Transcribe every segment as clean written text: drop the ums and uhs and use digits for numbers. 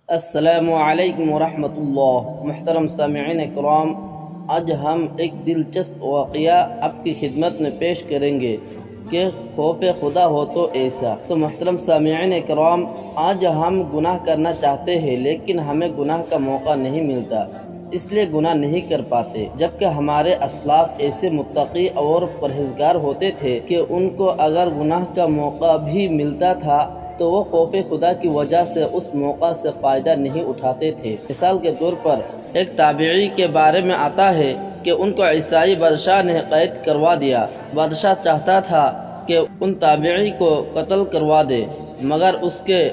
السلام علیکم ورحمۃ اللہ۔ محترم سامعین کرام، آج ہم ایک دلچسپ واقعہ آپ کی خدمت میں پیش کریں گے کہ خوف خدا ہو تو ایسا۔ تو محترم سامعین کرام، آج ہم گناہ کرنا چاہتے ہیں لیکن ہمیں گناہ کا موقع نہیں ملتا، اس لیے گناہ نہیں کر پاتے، جبکہ ہمارے اسلاف ایسے متقی اور پرہیزگار ہوتے تھے کہ ان کو اگر گناہ کا موقع بھی ملتا تھا تو وہ خوف خدا کی وجہ سے اس موقع سے فائدہ نہیں اٹھاتے تھے۔ مثال کے طور پر ایک تابعی کے بارے میں آتا ہے کہ ان کو عیسائی بادشاہ نے قید کروا دیا۔ بادشاہ چاہتا تھا کہ ان تابعی کو قتل کروا دے، مگر اس کے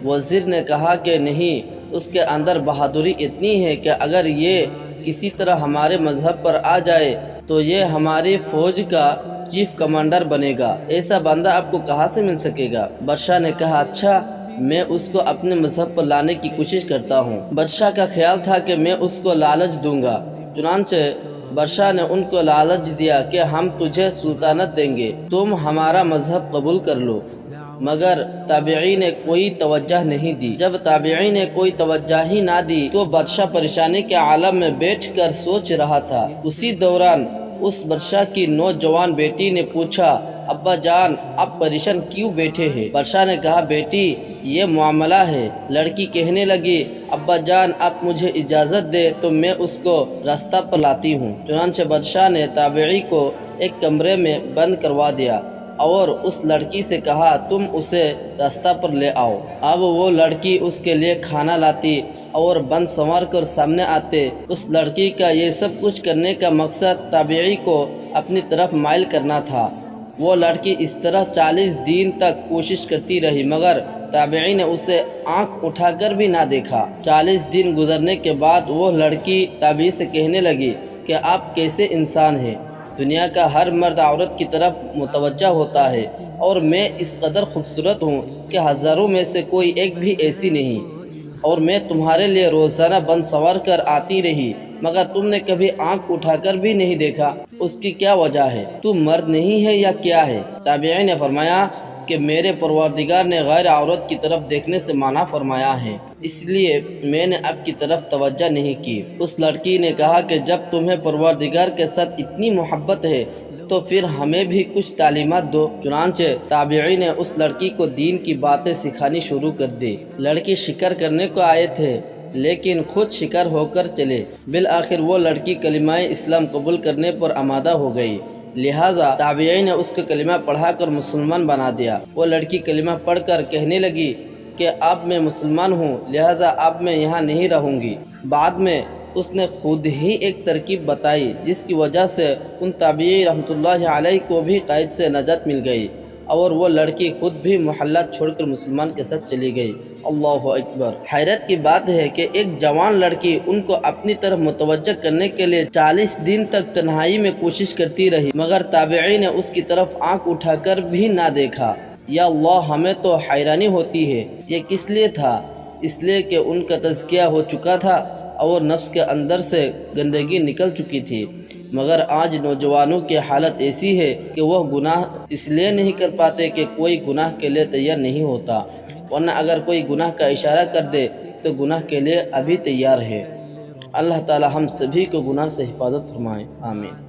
وزیر نے کہا کہ نہیں، اس کے اندر بہادری اتنی ہے کہ اگر یہ کسی طرح ہمارے مذہب پر آ جائے تو یہ ہماری فوج کا چیف کمانڈر بنے گا۔ ایسا بندہ آپ کو کہاں سے مل سکے گا؟ بادشاہ نے کہا اچھا، میں اس کو اپنے مذہب پر لانے کی کوشش کرتا ہوں۔ بادشاہ کا خیال تھا کہ میں اس کو لالچ دوں گا، چنانچہ بادشاہ نے ان کو لالچ دیا کہ ہم تجھے سلطنت دیں گے، تم ہمارا مذہب قبول کر لو۔ مگر تابعی نے کوئی توجہ نہیں دی۔ جب تابعی نے کوئی توجہ ہی نہ دی تو بادشاہ پریشانی کے عالم میں بیٹھ کر سوچ رہا تھا۔ اسی دوران اس بادشاہ کی نوجوان بیٹی نے پوچھا، ابا جان، آپ پریشان کیوں بیٹھے ہیں؟ بادشاہ نے کہا، بیٹی، یہ معاملہ ہے۔ لڑکی کہنے لگی، ابا جان، آپ مجھے اجازت دے تو میں اس کو راستہ پر لاتی ہوں۔ چنانچہ بادشاہ نے تابعی کو ایک کمرے میں بند کروا دیا اور اس لڑکی سے کہا، تم اسے راستہ پر لے آؤ۔ اب وہ لڑکی اس کے لیے کھانا لاتی اور بن سنور کر سامنے آتے۔ اس لڑکی کا یہ سب کچھ کرنے کا مقصد تابعی کو اپنی طرف مائل کرنا تھا۔ وہ لڑکی اس طرح 40 دن تک کوشش کرتی رہی، مگر تابعی نے اسے آنکھ اٹھا کر بھی نہ دیکھا۔ 40 دن گزرنے کے بعد وہ لڑکی تابعی سے کہنے لگی کہ آپ کیسے انسان ہیں؟ دنیا کا ہر مرد عورت کی طرف متوجہ ہوتا ہے اور میں اس قدر خوبصورت ہوں کہ ہزاروں میں سے کوئی ایک بھی ایسی نہیں، اور میں تمہارے لیے روزانہ بن سنور کر آتی رہی، مگر تم نے کبھی آنکھ اٹھا کر بھی نہیں دیکھا۔ اس کی کیا وجہ ہے؟ تم مرد نہیں ہے یا کیا ہے؟ تابعی نے فرمایا کہ میرے پروردگار نے غیر عورت کی طرف دیکھنے سے منع فرمایا ہے، اس لیے میں نے آپ کی طرف توجہ نہیں کی۔ اس لڑکی نے کہا کہ جب تمہیں پروردگار کے ساتھ اتنی محبت ہے تو پھر ہمیں بھی کچھ تعلیمات دو۔ چنانچہ تابعی نے اس لڑکی کو دین کی باتیں سکھانی شروع کر دی۔ لڑکی شکار کرنے کو آئے تھے لیکن خود شکار ہو کر چلے۔ بالآخر وہ لڑکی کلمہ اسلام قبول کرنے پر آمادہ ہو گئی، لہٰذا تابعی نے اس کو کلمہ پڑھا کر مسلمان بنا دیا۔ وہ لڑکی کلمہ پڑھ کر کہنے لگی کہ اب میں مسلمان ہوں، لہٰذا اب میں یہاں نہیں رہوں گی۔ بعد میں اس نے خود ہی ایک ترکیب بتائی جس کی وجہ سے ان تابعی رحمۃ اللہ علیہ کو بھی قید سے نجات مل گئی، اور وہ لڑکی خود بھی محلہ چھوڑ کر مسلمان کے ساتھ چلی گئی۔ اللہ اکبر! حیرت کی بات ہے کہ ایک جوان لڑکی ان کو اپنی طرف متوجہ کرنے کے لیے 40 دن تک تنہائی میں کوشش کرتی رہی، مگر تابعی نے اس کی طرف آنکھ اٹھا کر بھی نہ دیکھا۔ یا اللہ، ہمیں تو حیرانی ہوتی ہے۔ یہ کس لیے تھا؟ اس لیے کہ ان کا تزکیہ ہو چکا تھا اور نفس کے اندر سے گندگی نکل چکی تھی۔ مگر آج نوجوانوں کی حالت ایسی ہے کہ وہ گناہ اس لیے نہیں کر پاتے کہ کوئی گناہ کے لیے تیار نہیں ہوتا، ورنہ اگر کوئی گناہ کا اشارہ کر دے تو گناہ کے لیے ابھی تیار ہے۔ اللہ تعالی ہم سبھی کو گناہ سے حفاظت فرمائے، آمین۔